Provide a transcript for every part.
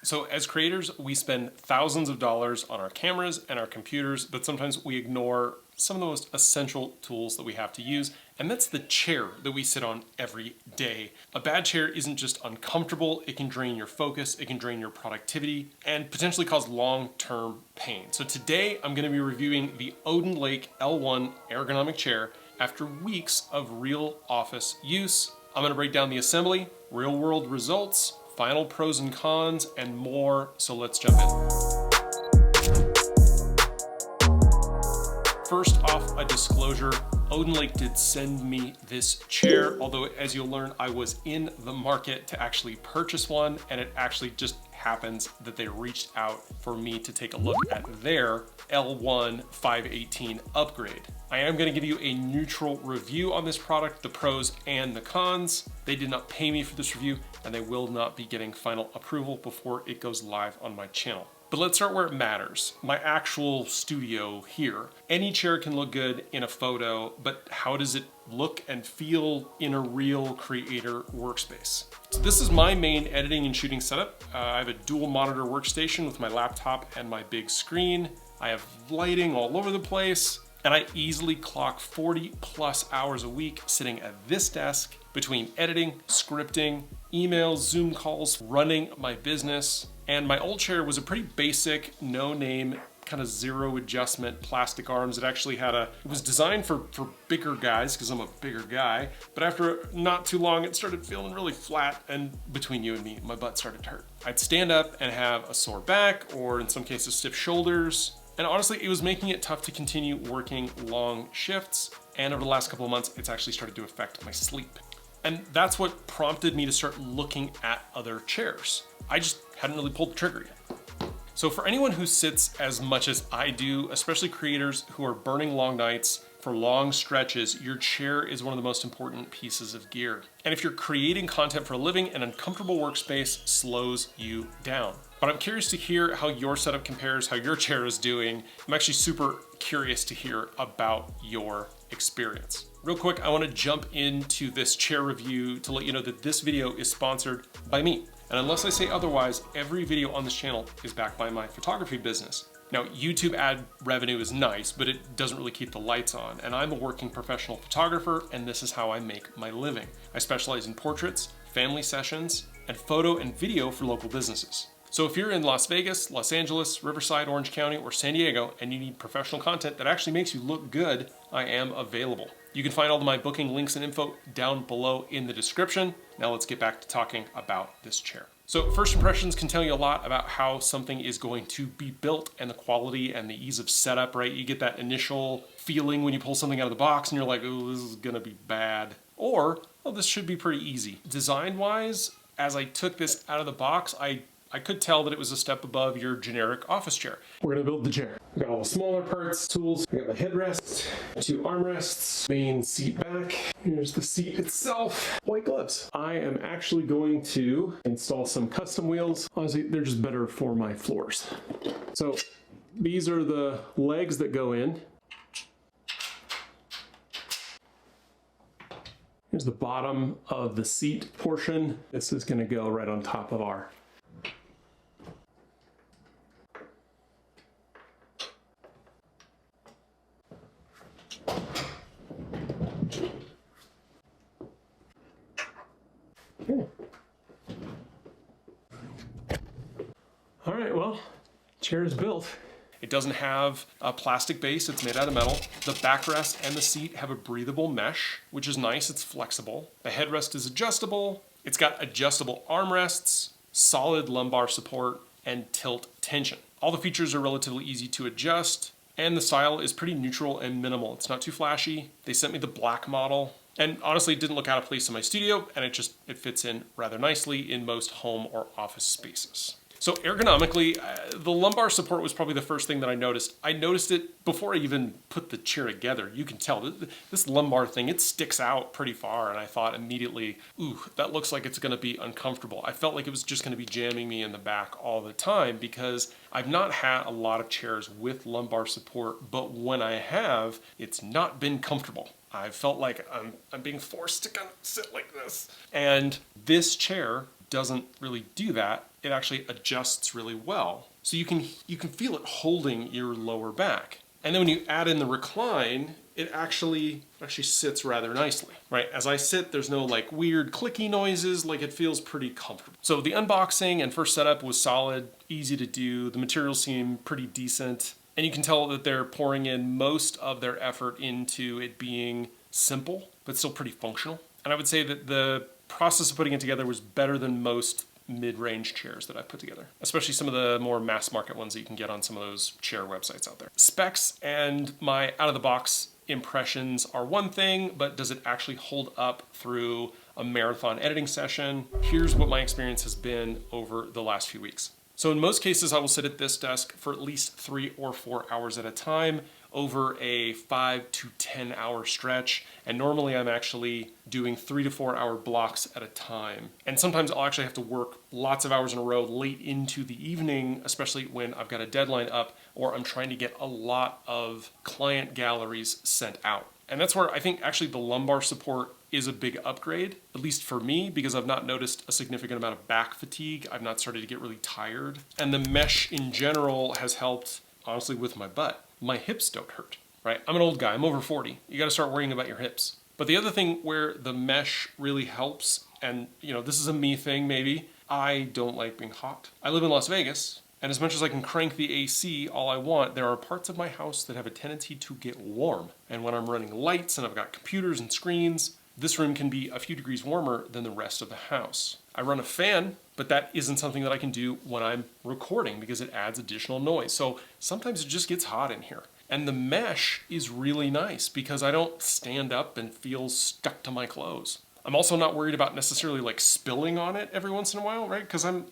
So as creators, we spend thousands of dollars on our cameras and our computers, but sometimes we ignore some of the most essential tools that we have to use, and that's the chair that we sit on every day. A bad chair isn't just uncomfortable, it can drain your focus, it can drain your productivity, and potentially cause long-term pain. So today I'm going to be reviewing the OdinLake L1 ergonomic chair after weeks of real office use. I'm going to break down the assembly, real-world results, final pros and cons, and more, so let's jump in. First off, a disclosure, OdinLake did send me this chair, although as you'll learn, I was in the market to actually purchase one, and it actually just happens that they reached out for me to take a look at their L1 518 upgrade. I am going to give you a neutral review on this product, the pros and the cons. They did not pay me for this review, and they will not be getting final approval before it goes live on my channel. But let's start where it matters, my actual studio here. Any chair can look good in a photo, but how does it look and feel in a real creator workspace? So this is my main editing and shooting setup. I have a dual monitor workstation with my laptop and my big screen. I have lighting all over the place, and I easily clock 40 plus hours a week sitting at this desk between editing, scripting, emails, Zoom calls, running my business. And my old chair was a pretty basic, no-name, kind of zero adjustment plastic arms. It actually had it was designed for bigger guys because I'm a bigger guy. But after not too long, it started feeling really flat, and between you and me, my butt started to hurt. I'd stand up and have a sore back, or in some cases, stiff shoulders. And honestly, it was making it tough to continue working long shifts. And over the last couple of months, it's actually started to affect my sleep. And that's what prompted me to start looking at other chairs. I just hadn't really pulled the trigger yet. So for anyone who sits as much as I do, especially creators who are burning long nights for long stretches, your chair is one of the most important pieces of gear. And if you're creating content for a living, an uncomfortable workspace slows you down. But I'm curious to hear how your setup compares, how your chair is doing. I'm actually super curious to hear about your experience. Real quick, I want to jump into this chair review to let you know that this video is sponsored by me. And unless I say otherwise, every video on this channel is backed by my photography business. Now, YouTube ad revenue is nice, but it doesn't really keep the lights on. And I'm a working professional photographer, and this is how I make my living. I specialize in portraits, family sessions, and photo and video for local businesses. So if you're in Las Vegas, Los Angeles, Riverside, Orange County, or San Diego, and you need professional content that actually makes you look good, I am available. You can find all of my booking links and info down below in the description. Now let's get back to talking about this chair. So first impressions can tell you a lot about how something is going to be built and the quality and the ease of setup, right? You get that initial feeling when you pull something out of the box and you're like, oh, this is gonna be bad. Or, oh, this should be pretty easy. Design-wise, as I took this out of the box, I could tell that it was a step above your generic office chair. We're gonna build the chair. We got all the smaller parts, tools. We got the headrest, 2 armrests, main seat back. Here's the seat itself. White gloves. I am actually going to install some custom wheels. Honestly, they're just better for my floors. So these are the legs that go in. Here's the bottom of the seat portion. This is gonna go right on top of our All right, well, chair is built. It doesn't have a plastic base, it's made out of metal. The backrest and the seat have a breathable mesh, which is nice, it's flexible. The headrest is adjustable. It's got adjustable armrests, solid lumbar support, and tilt tension. All the features are relatively easy to adjust, and the style is pretty neutral and minimal. It's not too flashy. They sent me the black model, and honestly, it didn't look out of place in my studio, and it fits in rather nicely in most home or office spaces. So ergonomically, the lumbar support was probably the first thing that I noticed. I noticed it before I even put the chair together. You can tell this lumbar thing, it sticks out pretty far, and I thought immediately, ooh, that looks like it's gonna be uncomfortable. I felt like it was just gonna be jamming me in the back all the time because I've not had a lot of chairs with lumbar support, but when I have, it's not been comfortable. I felt like I'm being forced to kind of sit like this. And this chair doesn't really do that. it actually adjusts really well. So you can feel it holding your lower back. And then when you add in the recline, it actually sits rather nicely, right? As I sit, there's no like weird clicky noises, like it feels pretty comfortable. So the unboxing and first setup was solid, easy to do. The materials seem pretty decent. And you can tell that they're pouring in most of their effort into it being simple, but still pretty functional. And I would say that the process of putting it together was better than most mid-range chairs that I've put together, especially some of the more mass market ones that you can get on some of those chair websites out there. Specs and my out-of-the-box impressions are one thing, but does it actually hold up through a marathon editing session? Here's what my experience has been over the last few weeks. So in most cases, I will sit at this desk for at least 3 or 4 hours at a time over a 5 to 10 hour stretch. And normally I'm actually doing 3 to 4 hour blocks at a time. And sometimes I'll actually have to work lots of hours in a row late into the evening, especially when I've got a deadline up or I'm trying to get a lot of client galleries sent out. And that's where I think actually the lumbar support is a big upgrade, at least for me, because I've not noticed a significant amount of back fatigue. I've not started to get really tired. And the mesh in general has helped, honestly, with my butt. My hips don't hurt, right? I'm an old guy, I'm over 40. You gotta start worrying about your hips. But the other thing where the mesh really helps, and this is a me thing maybe, I don't like being hot. I live in Las Vegas, and as much as I can crank the AC all I want, there are parts of my house that have a tendency to get warm. And when I'm running lights and I've got computers and screens, this room can be a few degrees warmer than the rest of the house. I run a fan, but that isn't something that I can do when I'm recording because it adds additional noise. So sometimes it just gets hot in here. And the mesh is really nice because I don't stand up and feel stuck to my clothes. I'm also not worried about necessarily like spilling on it every once in a while, right? Because I've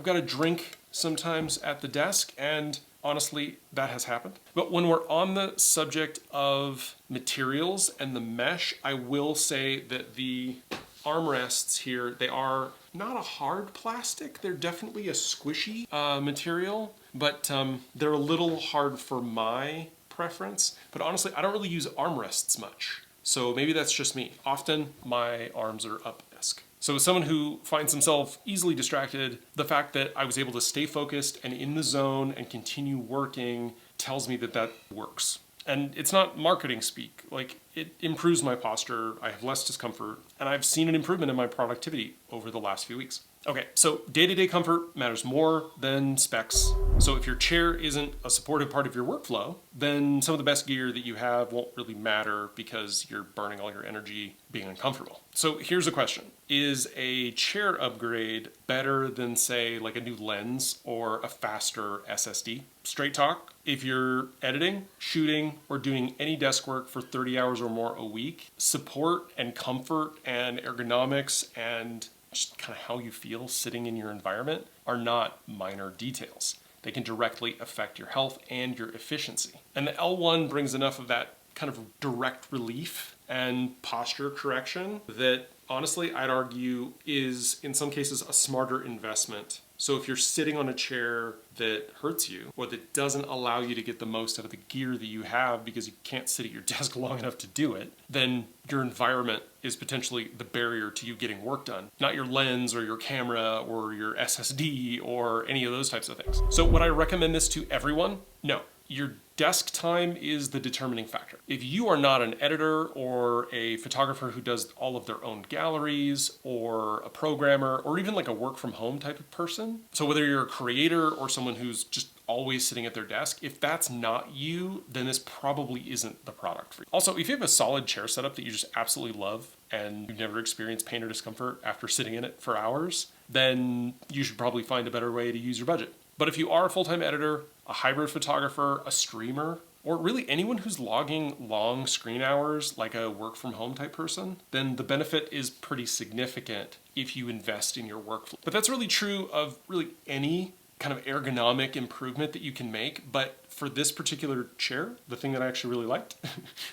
got a drink sometimes at the desk, and honestly, that has happened. But when we're on the subject of materials and the mesh, I will say that the armrests here, they are not a hard plastic. They're definitely a squishy material, but they're a little hard for my preference. But honestly, I don't really use armrests much. So maybe that's just me. Often my arms are up desk. So as someone who finds himself easily distracted, the fact that I was able to stay focused and in the zone and continue working tells me that that works. And it's not marketing speak. Like, it improves my posture, I have less discomfort, and I've seen an improvement in my productivity over the last few weeks. Okay, so day-to-day comfort matters more than specs. So if your chair isn't a supportive part of your workflow, then some of the best gear that you have won't really matter because you're burning all your energy being uncomfortable. So here's a question. Is a chair upgrade better than, say, like a new lens or a faster SSD? Straight talk, if you're editing, shooting, or doing any desk work for 30 hours or more a week, support and comfort and ergonomics and just kind of how you feel sitting in your environment are not minor details. They can directly affect your health and your efficiency. And the L1 brings enough of that kind of direct relief and posture correction that honestly, I'd argue is in some cases a smarter investment. So if you're sitting on a chair that hurts you or that doesn't allow you to get the most out of the gear that you have because you can't sit at your desk long enough to do it, then your environment is potentially the barrier to you getting work done. Not your lens or your camera or your SSD or any of those types of things. So would I recommend this to everyone? No. Your desk time is the determining factor. If you are not an editor or a photographer who does all of their own galleries or a programmer or even like a work from home type of person, so whether you're a creator or someone who's just always sitting at their desk, if that's not you, then this probably isn't the product for you. Also, if you have a solid chair setup that you just absolutely love and you've never experienced pain or discomfort after sitting in it for hours, then you should probably find a better way to use your budget. But if you are a full-time editor, a hybrid photographer, a streamer, or really anyone who's logging long screen hours like a work from home type person, then the benefit is pretty significant if you invest in your workflow. But that's really true of really any kind of ergonomic improvement that you can make. But for this particular chair, the thing that I actually really liked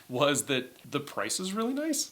was that the price is really nice.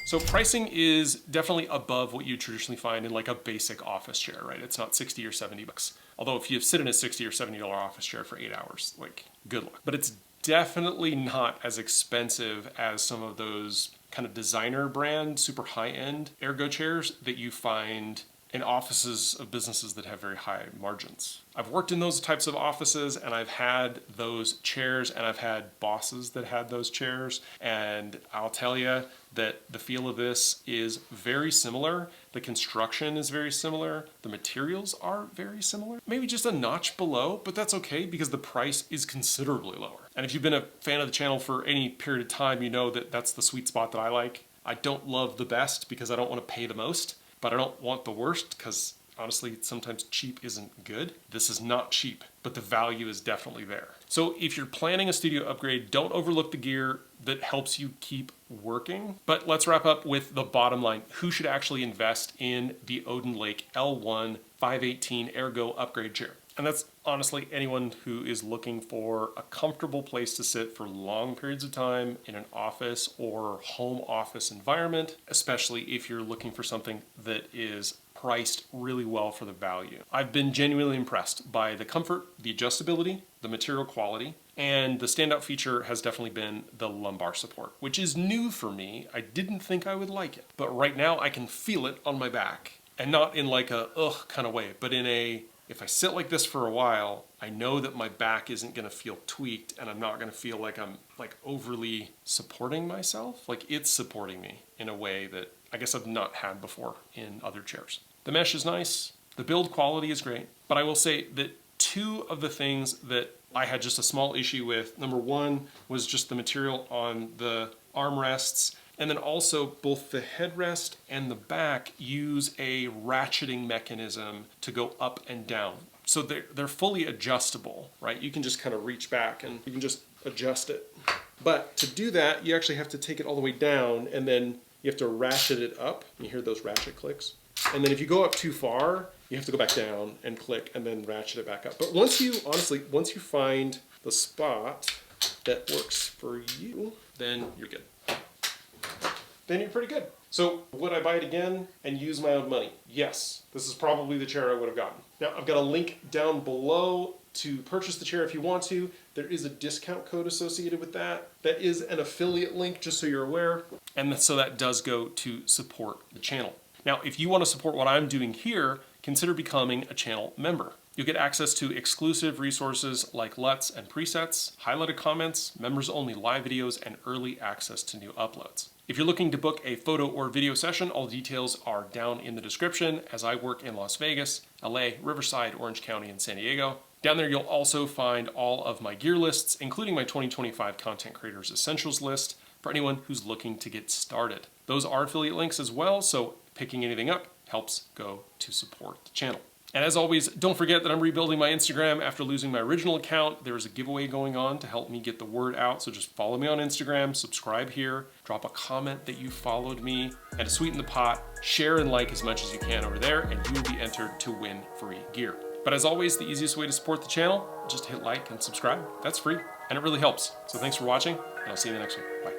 So pricing is definitely above what you traditionally find in like a basic office chair, right? It's not 60 or 70 bucks. Although if you sit in a $60 or $70 office chair for 8 hours, like good luck. But it's definitely not as expensive as some of those kind of designer brand, super high-end ergo chairs that you find in offices of businesses that have very high margins. I've worked in those types of offices, and I've had those chairs, and I've had bosses that had those chairs, and I'll tell you that the feel of this is very similar. The construction is very similar. The materials are very similar. Maybe just a notch below, but that's okay because the price is considerably lower. And if you've been a fan of the channel for any period of time, you know that that's the sweet spot that I like. I don't love the best because I don't want to pay the most, but I don't want the worst because honestly, sometimes cheap isn't good. This is not cheap, but the value is definitely there. So if you're planning a studio upgrade, don't overlook the gear that helps you keep working. But let's wrap up with the bottom line. Who should actually invest in the OdinLake L1 518 Ergo upgrade chair? And that's honestly anyone who is looking for a comfortable place to sit for long periods of time in an office or home office environment, especially if you're looking for something that is priced really well for the value. I've been genuinely impressed by the comfort, the adjustability, the material quality, and the standout feature has definitely been the lumbar support, which is new for me. I didn't think I would like it, but right now I can feel it on my back, and not in like a ugh kind of way, but in a, if I sit like this for a while, I know that my back isn't gonna feel tweaked and I'm not gonna feel like I'm like overly supporting myself. Like it's supporting me in a way that I guess I've not had before in other chairs. The mesh is nice, the build quality is great, but I will say that two of the things that I had just a small issue with, number one was just the material on the armrests, and then also both the headrest and the back use a ratcheting mechanism to go up and down. So they're fully adjustable, right? You can just kind of reach back and you can just adjust it. But to do that, you actually have to take it all the way down and then you have to ratchet it up. You hear those ratchet clicks? And then if you go up too far, you have to go back down and click and then ratchet it back up. But once you, honestly, once you find the spot that works for you, then you're good. Then you're pretty good. So would I buy it again and use my own money? Yes, this is probably the chair I would have gotten. Now I've got a link down below to purchase the chair if you want to. There is a discount code associated with that. That is an affiliate link, just so you're aware. And so that does go to support the channel. Now, if you want to support what I'm doing here, consider becoming a channel member. You'll get access to exclusive resources like LUTs and presets, highlighted comments, members-only live videos, and early access to new uploads. If you're looking to book a photo or video session, all details are down in the description as I work in Las Vegas, LA, Riverside, Orange County, and San Diego. Down there, you'll also find all of my gear lists, including my 2025 Content Creators Essentials list for anyone who's looking to get started. Those are affiliate links as well, so picking anything up helps go to support the channel. And as always, don't forget that I'm rebuilding my Instagram after losing my original account. There is a giveaway going on to help me get the word out, so just follow me on Instagram, subscribe here, drop a comment that you followed me, and to sweeten the pot, share and like as much as you can over there, and you will be entered to win free gear. But as always, the easiest way to support the channel, just hit like and subscribe. That's free, and it really helps. So thanks for watching, and I'll see you in the next one. Bye.